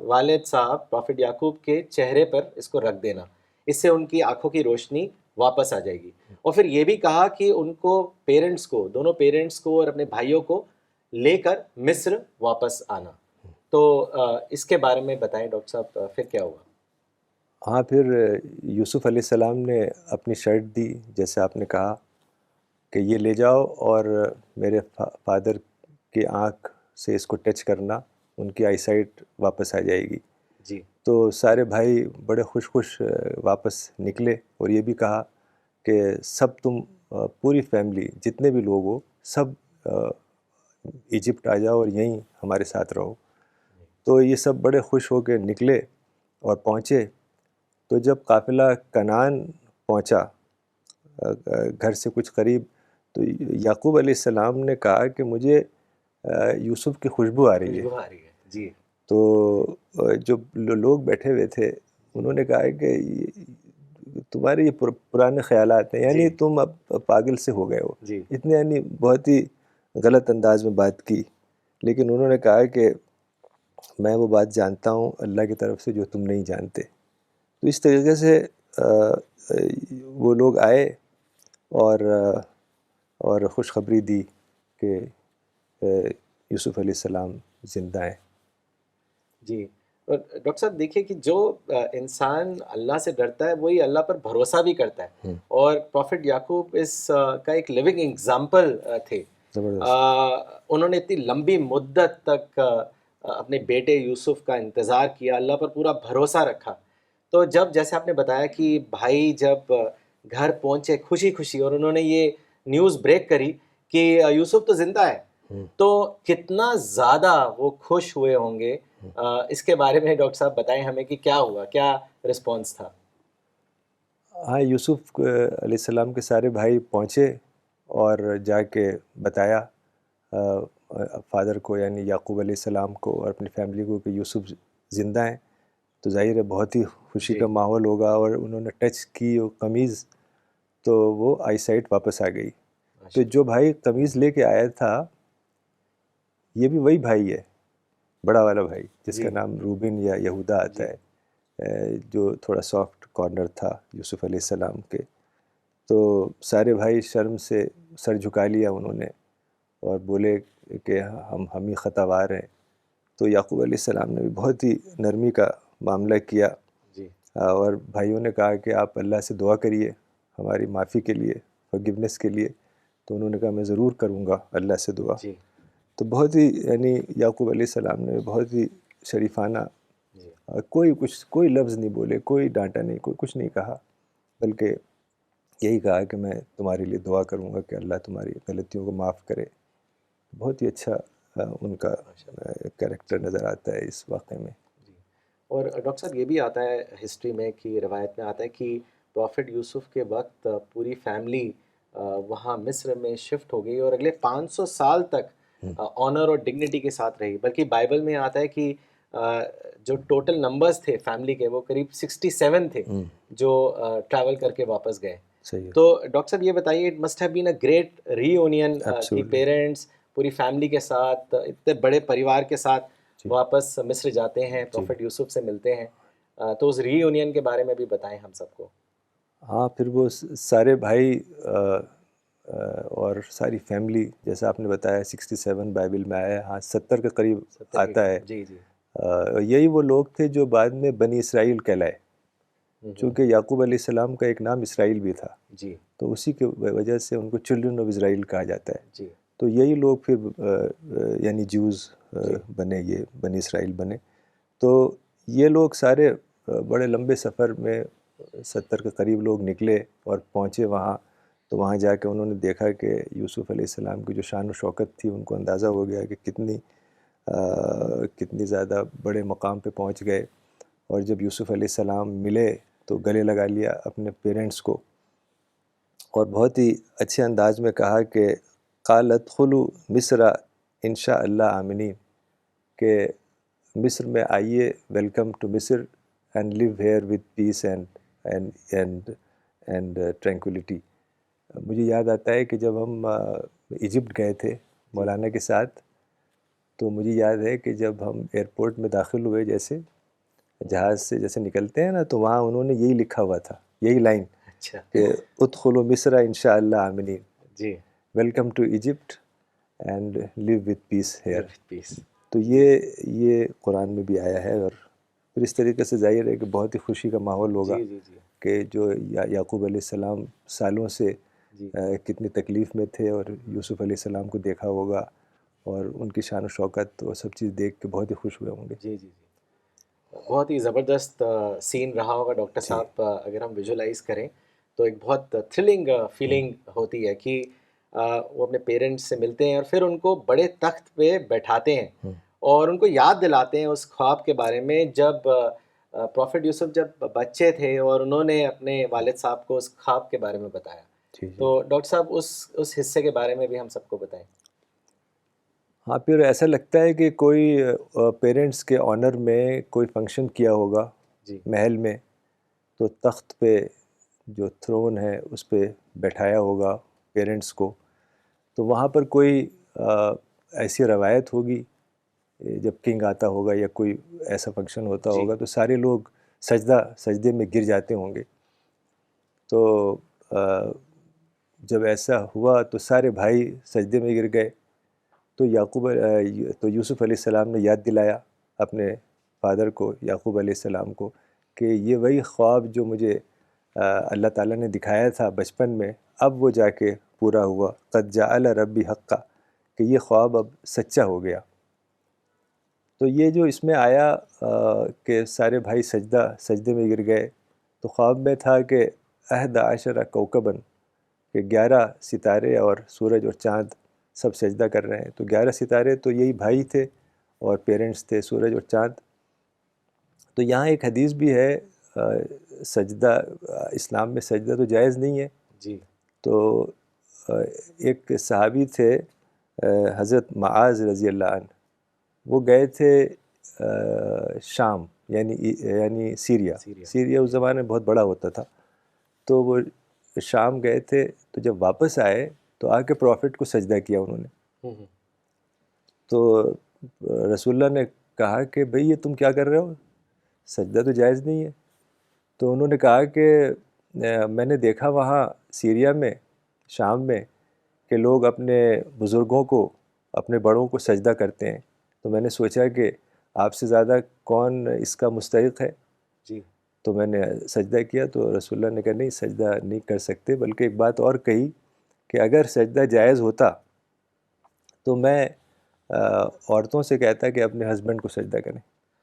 والد صاحب پروفٹ یعقوب کے چہرے پر اس کو رکھ دینا، اس سے ان کی آنکھوں کی روشنی واپس آ جائے گی. اور پھر یہ بھی کہا کہ ان کو دونوں پیرنٹس کو اور اپنے بھائیوں کو لے کر مصر واپس آنا. تو اس کے بارے میں بتائیں ڈاکٹر صاحب، پھر کیا ہوا؟ ہاں، پھر یوسف علیہ السلام نے اپنی شرٹ دی جیسے آپ نے کہا کہ یہ لے جاؤ اور میرے فادر کی آنکھ سے اس کو ٹچ کرنا، ان کی آئی سائٹ واپس آ جائے گی. جی تو سارے بھائی بڑے خوش واپس نکلے اور یہ بھی کہا کہ سب تم پوری فیملی جتنے بھی لوگ ہو سب ایجپٹ آ جاؤ اور یہیں ہمارے ساتھ رہو. تو یہ سب بڑے خوش ہو کے نکلے اور پہنچے. تو جب قافلہ کنعان پہنچا گھر سے کچھ قریب، تو یعقوب علیہ السلام نے کہا کہ مجھے یوسف کی خوشبو آ رہی ہے. خوشبو آ رہی ہے. جی تو جو لوگ بیٹھے ہوئے تھے انہوں نے کہا کہ تمہارے یہ پرانے خیالات ہیں، یعنی تم اب پاگل سے ہو گئے ہو. جی اتنے یعنی بہت ہی غلط انداز میں بات کی. لیکن انہوں نے کہا کہ میں وہ بات جانتا ہوں اللہ کی طرف سے جو تم نہیں جانتے. تو اس طریقے سے وہ لوگ آئے اور خوشخبری دی کہ یوسف علیہ السلام زندہ ہیں. جی. اور ڈاکٹر صاحب دیکھیے کہ جو انسان اللہ سے ڈرتا ہے وہی اللہ پر بھروسہ بھی کرتا ہے، اور پروفٹ یعقوب اس کا ایک لیونگ ایگزامپل تھے. انہوں نے اتنی لمبی مدت تک اپنے بیٹے یوسف کا انتظار کیا، اللہ پر پورا بھروسہ رکھا. تو جیسے آپ نے بتایا کہ بھائی جب گھر پہنچے خوشی خوشی اور انہوں نے یہ نیوز بریک کری کہ یوسف تو زندہ ہے، تو کتنا زیادہ وہ خوش ہوئے ہوں گے. اس کے بارے میں ڈاکٹر صاحب بتائیں ہمیں کہ کیا ہوا، کیا رسپانس تھا؟ ہاں، یوسف علیہ السلام کے سارے بھائی پہنچے اور جا کے بتایا فادر کو یعنی یعقوب علیہ السلام کو اور اپنی فیملی کو کہ یوسف زندہ ہیں. تو ظاہر ہے بہت ہی خوشی کا ماحول ہوگا، اور انہوں نے ٹچ کی وہ قمیض تو وہ آئی سائٹ واپس آ گئی. تو جو بھائی قمیض لے کے آیا تھا یہ بھی وہی بھائی ہے، بڑا والا بھائی جس کا نام روبن یا یہودا آتا ہے، جو تھوڑا سافٹ کارنر تھا یوسف علیہ السلام کے. تو سارے بھائی شرم سے سر جھکا لیا انہوں نے اور بولے کہ ہم ہی خطاوار ہیں. تو یعقوب علیہ السلام نے بھی بہت ہی نرمی کا معاملہ کیا اور بھائیوں نے کہا کہ آپ اللہ سے دعا کریے ہماری معافی کے لیے، فارگیونیس کے لیے. تو انہوں نے کہا میں ضرور کروں گا اللہ سے دعا. تو بہت ہی یعنی یعقوب علیہ السلام نے بہت ہی شریفانہ، کوئی لفظ نہیں بولے، کوئی ڈانٹا نہیں، کوئی کچھ نہیں کہا، بلکہ یہی کہا کہ میں تمہارے لیے دعا کروں گا کہ اللہ تمہاری غلطیوں کو معاف کرے. بہت ہی اچھا ان کا ماشاء اللہ. کریکٹر جی نظر آتا ہے اس واقعے میں. جی. اور ڈاکٹر صاحب یہ بھی آتا ہے ہسٹری میں کہ روایت میں آتا ہے کہ پروفٹ یوسف کے وقت پوری فیملی وہاں مصر میں شفٹ ہو گئی اور اگلے 500 سال تک ہوں، آنر اور ڈگنیٹی کے ساتھ رہی. بلکہ بائبل میں آتا ہے کہ جو ٹوٹل نمبرز تھے فیملی کے وہ قریب 67 تھے ہوں، جو ٹریول کر کے واپس گئے. صحیح ہے. تو ڈاکٹر صاحب یہ بتائیے it must have been a great reunion یونین کہ ایبسولوٹلی. پیرنٹس پوری فیملی کے ساتھ اتنے بڑے پریوار کے ساتھ جی واپس مصر جاتے ہیں جی. پروفٹ یوسف سے ملتے ہیں. تو اس ری یونین کے بارے میں بھی بتائیں ہم سب کو. ہاں پھر وہ سارے بھائی اور ساری فیملی جیسا آپ نے بتایا 67 بائبل میں آیا ہے. ہاں 70 کے قریب 70 کے آتا ہے. جی جی. یہی وہ لوگ تھے جو بعد میں بنی اسرائیل کہلائے، ہوں. چونکہ یعقوب علیہ السلام کا ایک نام اسرائیل بھی تھا، جی تو اسی کی وجہ سے ان کو چلڈرن آف اسرائیل کہا جاتا ہے. جی تو یہی لوگ پھر یعنی جوز جی بنے، یہ بنی اسرائیل بنے. تو یہ لوگ سارے بڑے لمبے سفر میں 70 کے قریب لوگ نکلے اور پہنچے وہاں. تو وہاں جا کے انہوں نے دیکھا کہ یوسف علیہ السلام کی جو شان و شوکت تھی، ان کو اندازہ ہو گیا کہ کتنی زیادہ بڑے مقام پہ پہنچ گئے. اور جب یوسف علیہ السلام ملے تو گلے لگا لیا اپنے پیرنٹس کو، اور بہت ہی اچھے انداز میں کہا کہ قال ادخلوا مصر انشاء اللہ آمنین، کہ مصر میں آئیے، ویلکم ٹو مصر and live here with peace and tranquillity. مجھے یاد آتا ہے کہ جب ہم ایجپٹ گئے تھے جی مولانا کے ساتھ، تو مجھے یاد ہے کہ جب ہم ایئرپورٹ میں داخل ہوئے، جیسے جہاز سے جیسے نکلتے ہیں نا، تو وہاں انہوں نے یہی لکھا ہوا تھا، یہی لائن اچھا. کہ ادخلوا مصر انشاء اللہ آمنین، جی welcome to Egypt and live with peace here. Live peace. تو جی یہ قرآن میں بھی آیا ہے. اور پھر اس طریقے سے ظاہر ہے کہ بہت ہی خوشی کا ماحول ہوگا جی جی جی کہ جو یعقوب علیہ السلام سالوں سے جی کتنی تکلیف میں تھے، اور یوسف علیہ السلام کو دیکھا ہوگا اور ان کی شان و شوکت اور سب چیز دیکھ کے بہت ہی خوش ہوئے ہوں گے. جی جی. بہت ہی زبردست سین رہا ہوگا ڈاکٹر جی صاحب. اگر ہم ویژولائز کریں تو ایک بہت تھرلنگ ہوں، فیلنگ ہوتی ہے کہ وہ اپنے پیرنٹس سے ملتے ہیں اور پھر ان کو بڑے تخت پہ بیٹھاتے ہیں ہوں، اور ان کو یاد دلاتے ہیں اس خواب کے بارے میں جب پروفٹ یوسف جب بچے تھے اور انہوں نے اپنے والد صاحب کو اس خواب کے بارے میں بتایا. جی جی. تو ڈاکٹر صاحب اس حصے کے بارے میں بھی ہم سب کو بتائیں. ہاں پھر ایسا لگتا ہے کہ کوئی پیرنٹس کے آنر میں کوئی فنکشن کیا ہوگا جی محل میں، تو تخت پہ جو تھرون ہے اس پہ بیٹھایا ہوگا پیرنٹس کو. تو وہاں پر کوئی ایسی روایت ہوگی، جب کنگ آتا ہوگا یا کوئی ایسا فنکشن ہوتا جی ہوگا تو سارے لوگ سجدے میں گر جاتے ہوں گے. تو جب ایسا ہوا تو سارے بھائی سجدے میں گر گئے. تو تو یوسف علیہ السلام نے یاد دلایا اپنے فادر کو، یعقوب علیہ السلام کو، کہ یہ وہی خواب جو مجھے اللہ تعالیٰ نے دکھایا تھا بچپن میں، اب وہ جا کے پورا ہوا. قد جعل ربی حقا، کہ یہ خواب اب سچا ہو گیا. تو یہ جو اس میں آیا کہ سارے بھائی سجدے میں گر گئے، تو خواب میں تھا کہ 11 کوکبن، کہ 11 ستارے اور سورج اور چاند سب سجدہ کر رہے ہیں. تو 11 ستارے تو یہی بھائی تھے اور پیرنٹس تھے سورج اور چاند. تو یہاں ایک حدیث بھی ہے، سجدہ اسلام میں سجدہ تو جائز نہیں ہے. جی تو ایک صحابی تھے حضرت معاذ رضی اللہ عنہ، وہ گئے تھے شام یعنی سیریا. سیریا. سیریا اس جی زمانے میں بہت بڑا ہوتا تھا. تو وہ شام گئے تھے، تو جب واپس آئے تو آ کے پروفٹ کو سجدہ کیا انہوں نے. ہوں. تو رسول اللہ نے کہا کہ بھئی یہ تم کیا کر رہے ہو، سجدہ تو جائز نہیں ہے. تو انہوں نے کہا کہ میں نے دیکھا وہاں سیریا میں، شام میں، کہ لوگ اپنے بزرگوں کو، اپنے بڑوں کو سجدہ کرتے ہیں. تو میں نے سوچا کہ آپ سے زیادہ کون اس کا مستحق ہے. جی تو میں نے سجدہ کیا. تو رسول اللہ نے کہا نہیں، سجدہ نہیں کر سکتے. بلکہ ایک بات اور کہی کہ اگر سجدہ جائز ہوتا تو میں عورتوں سے کہتا کہ اپنے ہسبینڈ کو سجدہ کریں،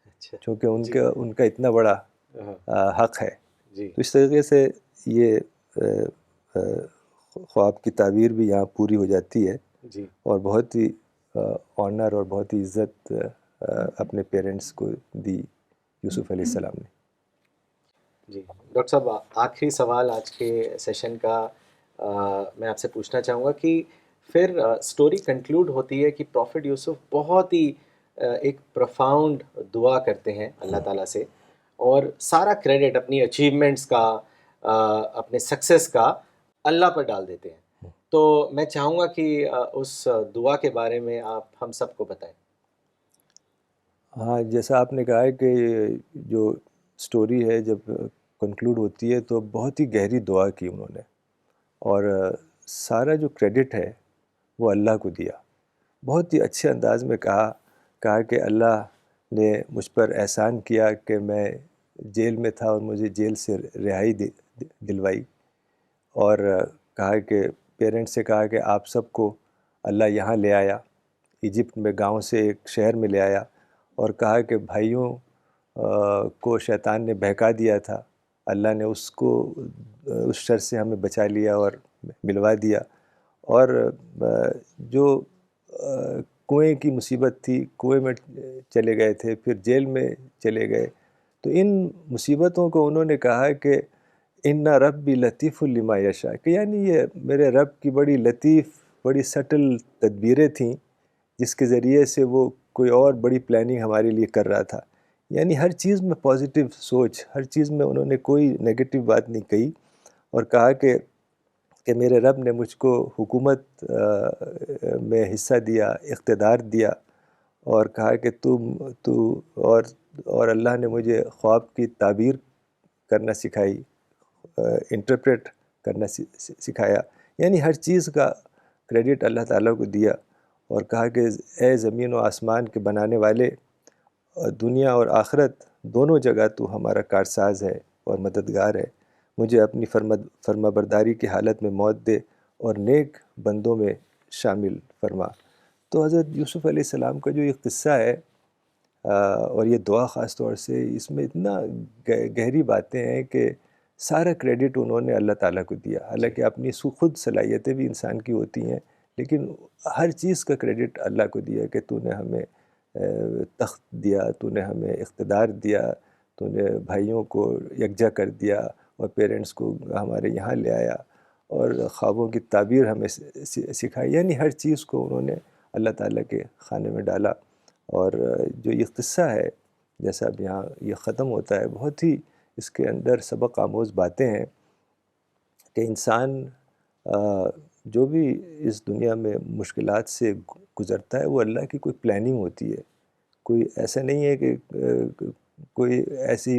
اچھا. چونکہ جی ان کا اتنا بڑا ہاں حق ہے. جی تو اس طریقے سے یہ خواب کی تعبیر بھی یہاں پوری ہو جاتی ہے، جی اور بہت ہی آنر اور بہت ہی عزت اپنے پیرنٹس کو دی یوسف علیہ السلام نے۔ جی ڈاکٹر صاحب، آخری سوال آج کے سیشن کا میں آپ سے پوچھنا چاہوں گا کہ پھر سٹوری کنکلوڈ ہوتی ہے کہ پروفٹ یوسف بہت ہی ایک پروفاؤنڈ دعا کرتے ہیں اللہ تعالیٰ سے، اور سارا کریڈٹ اپنی اچیومنٹس کا، اپنے سکسیس کا اللہ پر ڈال دیتے ہیں۔ تو میں چاہوں گا کہ اس دعا کے بارے میں آپ ہم سب کو بتائیں۔ ہاں، جیسا آپ نے کہا ہے کہ جو سٹوری ہے جب کنکلوڈ ہوتی ہے تو بہت ہی گہری دعا کی انہوں نے، اور سارا جو کریڈٹ ہے وہ اللہ کو دیا۔ بہت ہی اچھے انداز میں کہا کہ اللہ نے مجھ پر احسان کیا کہ میں جیل میں تھا اور مجھے جیل سے رہائی دلوائی، اور کہا کہ پیرنٹس سے کہا کہ آپ سب کو اللہ یہاں لے آیا، ایجپٹ میں گاؤں سے ایک شہر میں لے آیا، اور کہا کہ بھائیوں کو شیطان نے بہکا دیا تھا، اللہ نے اس کو اس شر سے ہمیں بچا لیا اور ملوا دیا، اور جو کنویں کی مصیبت تھی، کنویں میں چلے گئے تھے، پھر جیل میں چلے گئے، تو ان مصیبتوں کو انہوں نے کہا کہ ان ربی لطیف لما یشاء، کہ یعنی یہ میرے رب کی بڑی لطیف، بڑی سٹل تدبیریں تھیں جس کے ذریعے سے وہ کوئی اور بڑی پلاننگ ہمارے لیے کر رہا تھا۔ یعنی ہر چیز میں پازیٹیو سوچ، ہر چیز میں انہوں نے کوئی نیگیٹو بات نہیں کہی، اور کہا کہ میرے رب نے مجھ کو حکومت میں حصہ دیا، اقتدار دیا، اور کہا کہ تو اور اللہ نے مجھے خواب کی تعبیر کرنا سکھائی، انٹرپریٹ کرنا سکھایا، یعنی ہر چیز کا کریڈٹ اللہ تعالیٰ کو دیا، اور کہا کہ اے زمین و آسمان کے بنانے والے، دنیا اور آخرت دونوں جگہ تو ہمارا کارساز ہے اور مددگار ہے، مجھے اپنی فرما برداری کی حالت میں موت دے اور نیک بندوں میں شامل فرما۔ تو حضرت یوسف علیہ السلام کا جو یہ قصہ ہے اور یہ دعا خاص طور سے، اس میں اتنا گہری باتیں ہیں کہ سارا کریڈٹ انہوں نے اللہ تعالیٰ کو دیا، حالانکہ اپنی خود صلاحیتیں بھی انسان کی ہوتی ہیں، لیکن ہر چیز کا کریڈٹ اللہ کو دیا کہ تو نے ہمیں تخت دیا، تو نے ہمیں اقتدار دیا، تو نے بھائیوں کو یکجا کر دیا، اور پیرنٹس کو ہمارے یہاں لے آیا، اور خوابوں کی تعبیر ہمیں سکھائی، یعنی ہر چیز کو انہوں نے اللہ تعالیٰ کے خانے میں ڈالا۔ اور جو یہ قصہ ہے جیسا اب یہاں یہ ختم ہوتا ہے، بہت ہی اس کے اندر سبق آموز باتیں ہیں کہ انسان جو بھی اس دنیا میں مشکلات سے گزرتا ہے وہ اللہ کی کوئی پلاننگ ہوتی ہے، کوئی ایسا نہیں ہے کہ کوئی ایسی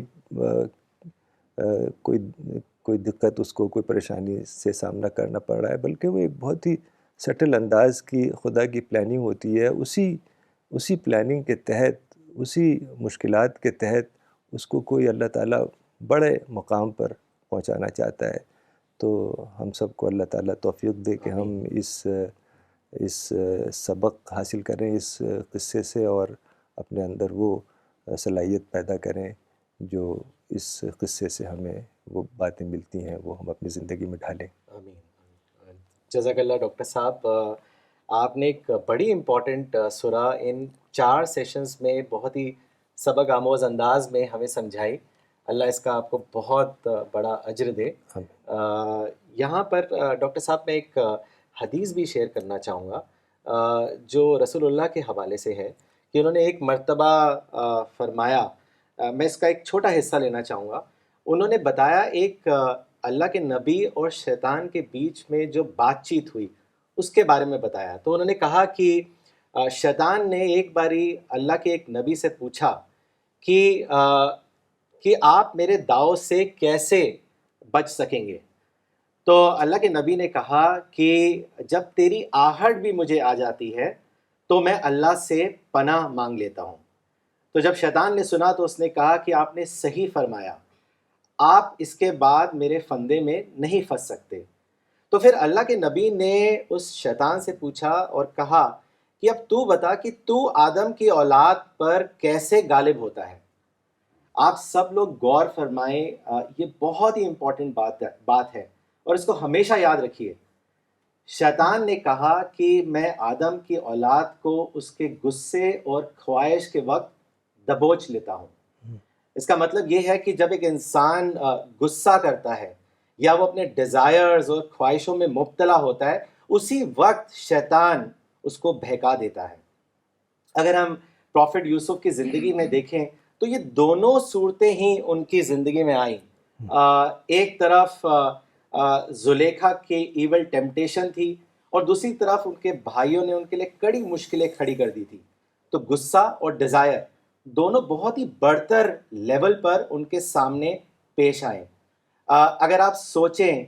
کوئی دقت اس کو، کوئی پریشانی سے سامنا کرنا پڑ رہا ہے، بلکہ وہ ایک بہت ہی سٹل انداز کی خدا کی پلاننگ ہوتی ہے، اسی پلاننگ کے تحت، اسی مشکلات کے تحت اس کو کوئی اللہ تعالیٰ بڑے مقام پر پہنچانا چاہتا ہے۔ تو ہم سب کو اللہ تعالیٰ توفیق دے کہ ہم اس سبق حاصل کریں اس قصے سے، اور اپنے اندر وہ صلاحیت پیدا کریں جو اس قصے سے ہمیں وہ باتیں ملتی ہیں وہ ہم اپنی زندگی میں ڈھالیں۔ آمین۔ جزاک اللہ ڈاکٹر صاحب، آپ نے ایک بڑی امپورٹنٹ سورہ ان 4 سیشنز میں بہت ہی سبق آموز انداز میں ہمیں سمجھائی۔ اللہ اس کا آپ کو بہت بڑا اجر دے۔ یہاں پر ڈاکٹر صاحب میں ایک حدیث بھی شیئر کرنا چاہوں گا جو رسول اللہ کے حوالے سے ہے، کہ انہوں نے ایک مرتبہ فرمایا، میں اس کا ایک چھوٹا حصہ لینا چاہوں گا۔ انہوں نے بتایا ایک اللہ کے نبی اور شیطان کے بیچ میں جو بات چیت ہوئی اس کے بارے میں بتایا۔ تو انہوں نے کہا کہ شیطان نے ایک باری اللہ کے ایک نبی سے پوچھا کہ آپ میرے داؤ سے کیسے بچ سکیں گے؟ تو اللہ کے نبی نے کہا کہ جب تیری آہٹ بھی مجھے آ جاتی ہے تو میں اللہ سے پناہ مانگ لیتا ہوں۔ تو جب شیطان نے سنا تو اس نے کہا کہ آپ نے صحیح فرمایا، آپ اس کے بعد میرے فندے میں نہیں پھنس سکتے۔ تو پھر اللہ کے نبی نے اس شیطان سے پوچھا اور کہا کہ اب تو بتا کہ تو آدم کی اولاد پر کیسے غالب ہوتا ہے۔ آپ سب لوگ غور فرمائیں، یہ بہت ہی امپورٹنٹ بات ہے۔ اور اس کو ہمیشہ یاد رکھیے، شیطان نے کہا کہ میں آدم کی اولاد کو اس کے غصے اور خواہش کے وقت دبوچ لیتا ہوں۔ اس کا مطلب یہ ہے کہ جب ایک انسان غصہ کرتا ہے یا وہ اپنے ڈیزائرز اور خواہشوں میں مبتلا ہوتا ہے، اسی وقت شیطان اس کو بہکا دیتا ہے۔ اگر ہم پروفٹ یوسف کی زندگی میں دیکھیں تو یہ دونوں صورتیں ہی ان کی زندگی میں آئیں۔ ایک طرف زلیخا کی ایول ٹیمپٹیشن تھی، اور دوسری طرف ان کے بھائیوں نے ان کے لیے کڑی مشکلیں کھڑی کر دی تھی۔ تو غصہ اور ڈیزائر دونوں بہت ہی برتر لیول پر ان کے سامنے پیش آئیں۔ اگر آپ سوچیں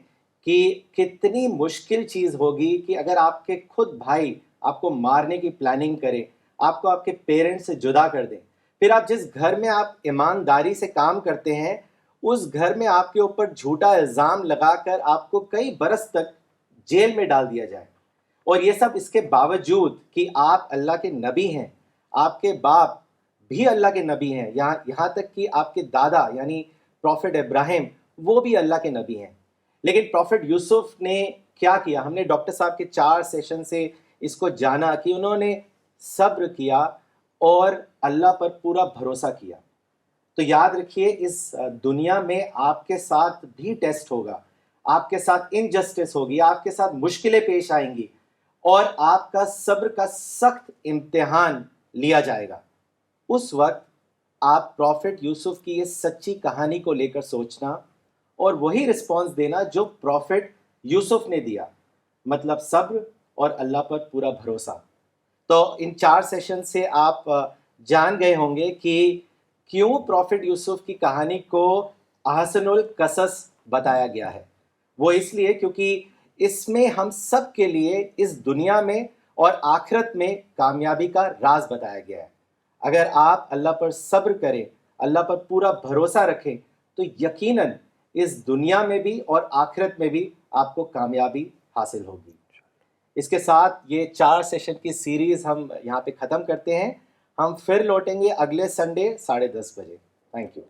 کہ کتنی مشکل چیز ہوگی کہ اگر آپ کے خود بھائی آپ کو مارنے کی پلاننگ کریں، آپ کو آپ کے پیرنٹس سے جدا کر دیں، پھر آپ جس گھر میں آپ ایمانداری سے کام کرتے ہیں اس گھر میں آپ کے اوپر جھوٹا الزام لگا کر آپ کو کئی برس تک جیل میں ڈال دیا جائے، اور یہ سب اس کے باوجود کہ آپ اللہ کے نبی ہیں، آپ کے باپ بھی اللہ کے نبی ہیں، یہاں تک کہ آپ کے دادا یعنی پروفٹ ابراہیم وہ بھی اللہ کے نبی ہیں۔ لیکن پروفٹ یوسف نے کیا کیا؟ ہم نے ڈاکٹر صاحب کے 4 سیشن سے اس کو جانا کہ انہوں نے صبر کیا اور اللہ پر پورا بھروسہ کیا۔ تو یاد رکھیے اس دنیا میں آپ کے ساتھ بھی ٹیسٹ ہوگا، آپ کے ساتھ انجسٹس ہوگی، آپ کے ساتھ مشکلیں پیش آئیں گی، اور آپ کا صبر کا سخت امتحان لیا جائے گا۔ اس وقت آپ پروفٹ یوسف کی یہ سچی کہانی کو لے کر سوچنا اور وہی رسپانس دینا جو پروفٹ یوسف نے دیا، مطلب صبر اور اللہ پر پورا بھروسہ۔ تو ان 4 سیشن سے آپ جان گئے ہوں گے کہ کیوں پروفٹ یوسف کی کہانی کو احسن القصص بتایا گیا ہے۔ وہ اس لیے کیونکہ اس میں ہم سب کے لیے اس دنیا میں اور آخرت میں کامیابی کا راز بتایا گیا ہے۔ اگر آپ اللہ پر صبر کریں، اللہ پر پورا بھروسہ رکھیں، تو یقیناً اس دنیا میں بھی اور آخرت میں بھی آپ کو کامیابی حاصل ہوگی۔ اس کے ساتھ یہ 4 سیشن کی سیریز ہم یہاں پہ ختم کرتے ہیں۔ ہم پھر لوٹیں گے اگلے سنڈے 10:30 بجے۔ Thank you.